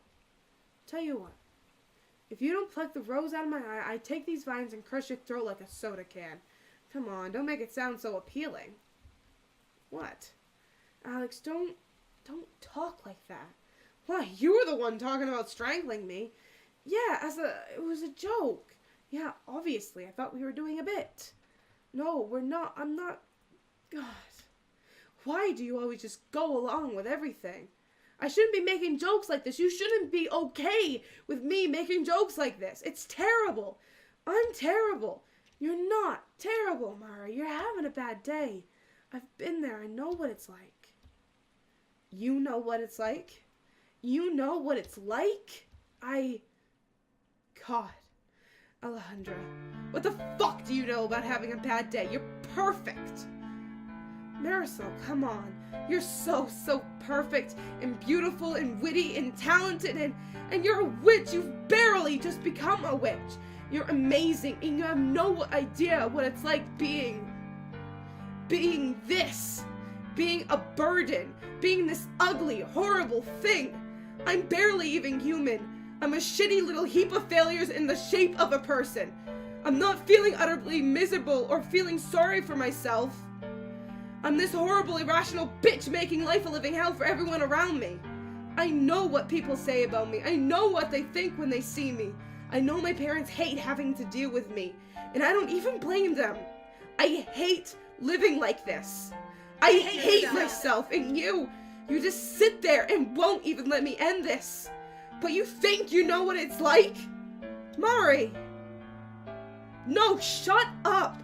Tell you what. If you don't pluck the rose out of my eye, I take these vines and crush your throat like a soda can. Come on, don't make it sound so appealing. What? Alex, don't talk like that. Why, you were the one talking about strangling me. Yeah, it was a joke. Yeah, obviously, I thought we were doing a bit. No, we're not, I'm not, God. Why do you always just go along with everything? I shouldn't be making jokes like this. You shouldn't be okay with me making jokes like this. It's terrible. I'm terrible. You're not terrible, Mara. You're having a bad day. I've been there. I know what it's like. You know what it's like? You know what it's like? God. Alejandra, what the fuck do you know about having a bad day? You're perfect. Marisol, come on. You're so perfect and beautiful and witty and talented and you're a witch. You've barely just become a witch. You're amazing and you have no idea what it's like being this. Being a burden. Being this ugly, horrible thing. I'm barely even human. I'm a shitty little heap of failures in the shape of a person. I'm not feeling utterly miserable or feeling sorry for myself. I'm this horrible, irrational bitch making life a living hell for everyone around me. I know what people say about me. I know what they think when they see me. I know my parents hate having to deal with me, and I don't even blame them. I hate living like this. I hate myself, and you just sit there and won't even let me end this. But you think you know what it's like? Mari! No, shut up!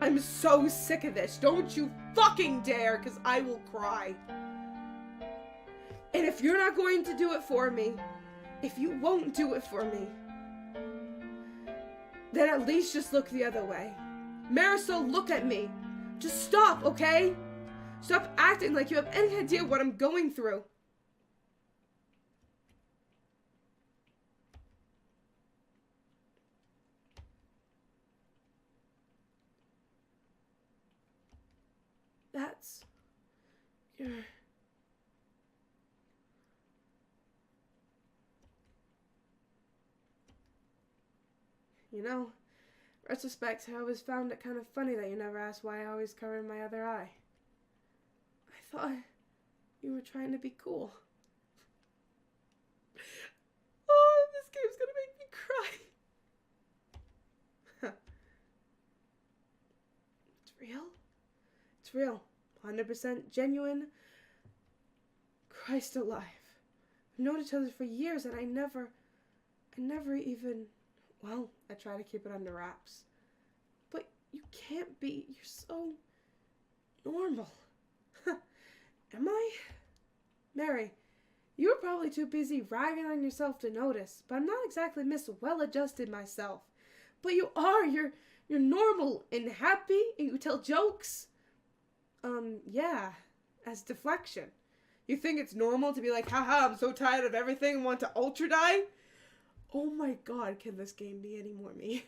I'm so sick of this. Don't you fucking dare, because I will cry. And if you're not going to do it for me, if you won't do it for me, then at least just look the other way. Marisol, look at me. Just stop, okay? Stop acting like you have any idea what I'm going through. That's your... You know, retrospect, I always found it kind of funny that you never asked why I always covered my other eye. I thought you were trying to be cool. Oh, this game's gonna make me cry. It's real? It's real. 100% genuine. Christ alive. We've known each other for years and I never even... Well, I try to keep it under wraps. But you can't be. You're so normal. Am I? Mary, you were probably too busy ragging on yourself to notice, but I'm not exactly Miss Well-Adjusted myself. But you are. You're normal and happy, and you tell jokes. Yeah, as deflection. You think it's normal to be like, haha, I'm so tired of everything and want to ultra die? Oh my god, can this game be any more me?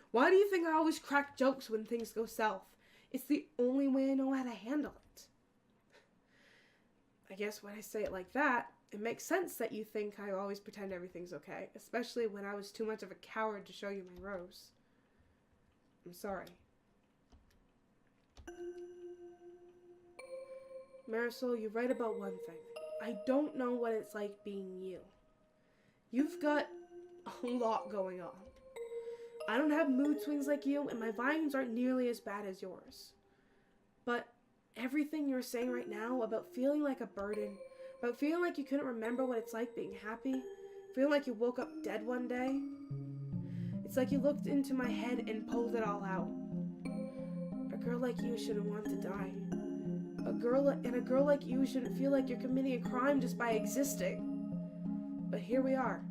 Why do you think I always crack jokes when things go south? It's the only way I know how to handle it. I guess when I say it like that, it makes sense that you think I always pretend everything's okay, especially when I was too much of a coward to show you my rose. I'm sorry. Marisol, you're right about one thing. I don't know what it's like being you. You've got a lot going on. I don't have mood swings like you, and my vibes aren't nearly as bad as yours. But everything you're saying right now about feeling like a burden, about feeling like you couldn't remember what it's like being happy, feeling like you woke up dead one day, it's like you looked into my head and pulled it all out. A girl like you shouldn't want to die. A girl like you shouldn't feel like you're committing a crime just by existing. But here we are.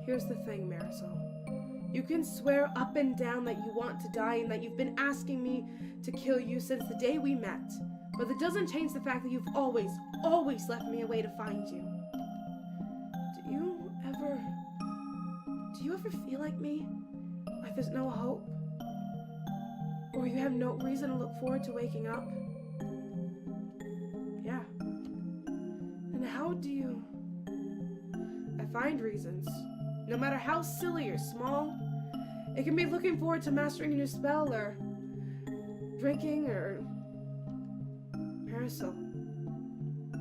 Here's the thing, Marisol. You can swear up and down that you want to die and that you've been asking me to kill you since the day we met. But that doesn't change the fact that you've always left me a way to find you. Do you ever feel like me? Like there's no hope? Or you have no reason to look forward to waking up? Yeah. And how do you... I find reasons. No matter how silly or small, it can be looking forward to mastering a new spell, or drinking, or... Marisol,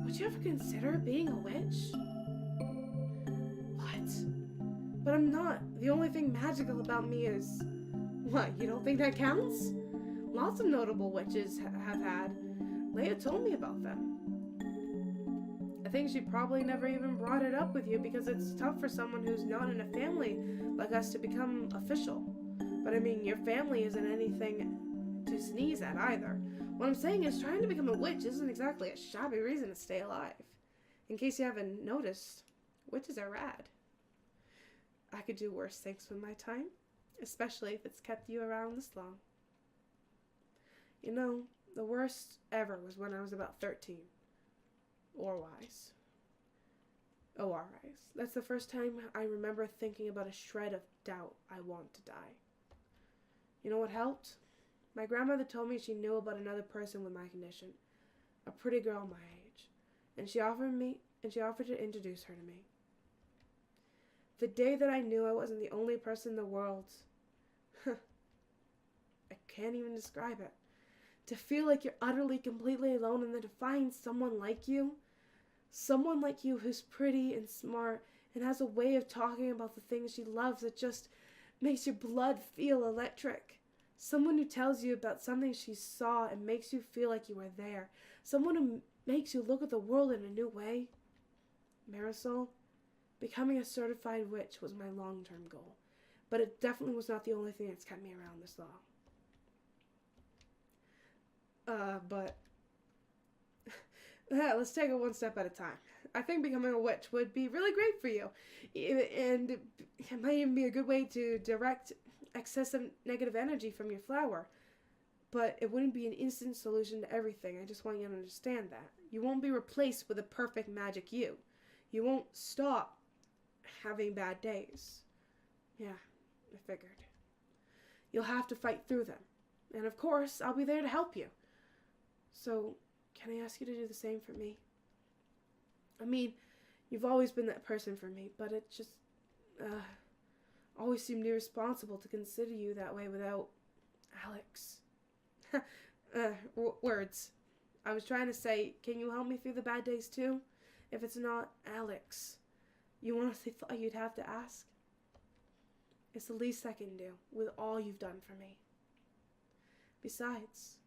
would you ever consider being a witch? What? But I'm not. The only thing magical about me is... What, you don't think that counts? Lots of notable witches have had. Leia told me about them. I think she probably never even brought it up with you because it's tough for someone who's not in a family like us to become official. But I mean, your family isn't anything to sneeze at either. What I'm saying is trying to become a witch isn't exactly a shabby reason to stay alive. In case you haven't noticed, witches are rad. I could do worse things with my time, especially if it's kept you around this long. You know, the worst ever was when I was about 13. Or wise. O-R-I-S. That's the first time I remember thinking about a shred of doubt I want to die. You know what helped? My grandmother told me she knew about another person with my condition. A pretty girl my age. And she offered to introduce her to me. The day that I knew I wasn't the only person in the world, I can't even describe it. To feel like you're utterly, completely alone, and then to find someone like you who's pretty and smart and has a way of talking about the things she loves that just makes your blood feel electric. Someone who tells you about something she saw and makes you feel like you are there. Someone who makes you look at the world in a new way. Marisol, becoming a certified witch was my long-term goal, but it definitely was not the only thing that's kept me around this long. But let's take it one step at a time. I think becoming a witch would be really great for you, and it might even be a good way to direct excessive negative energy from your flower. But it wouldn't be an instant solution to everything. I just want you to understand that. You won't be replaced with a perfect magic you. You won't stop having bad days. Yeah, I figured. You'll have to fight through them. And of course, I'll be there to help you. So, can I ask you to do the same for me? I mean, you've always been that person for me, but it just, always seemed irresponsible to consider you that way without Alex. Words. I was trying to say, can you help me through the bad days too? If it's not Alex, you honestly thought you'd have to ask? It's the least I can do with all you've done for me. Besides,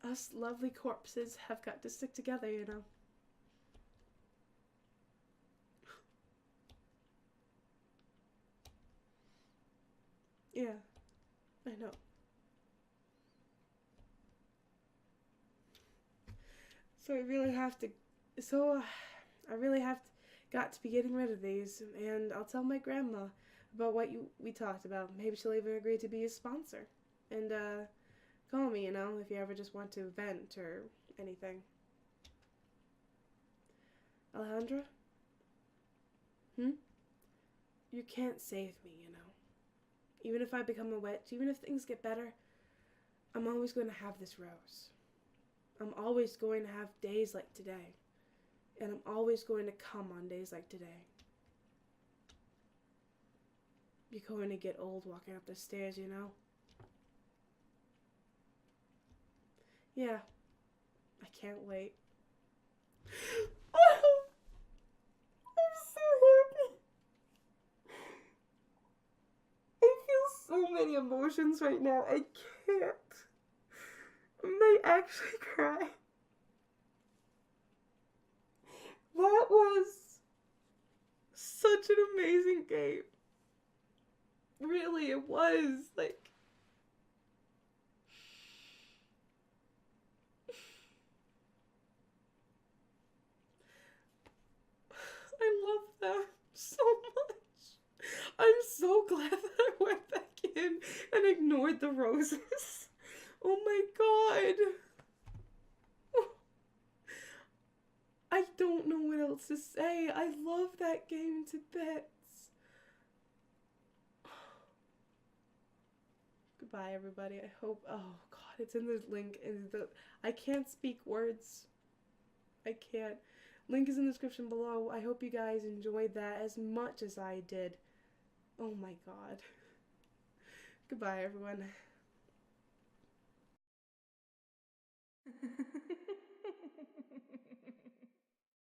us lovely corpses have got to stick together, you know. Yeah, I know. So I really have got to be getting rid of these, and I'll tell my grandma about what we talked about. Maybe she'll even agree to be a sponsor. And, call me, you know, if you ever just want to vent or anything. Alejandra? You can't save me, you know. Even if I become a witch, even if things get better, I'm always going to have this rose. I'm always going to have days like today. And I'm always going to come on days like today. You're going to get old walking up the stairs, you know? Yeah. I can't wait. I'm so happy. I feel so many emotions right now. I can't. I might actually cry. That was such an amazing game. Really, it was. Like, I love that so much. I'm so glad that I went back in and ignored the roses. Oh my god. I don't know what else to say. I love that game to bits. goodbye, everybody. I hope, oh God, it's in the link. I can't speak words. I can't. Link is in the description below. I hope you guys enjoyed that as much as I did. Oh my God. Goodbye, everyone.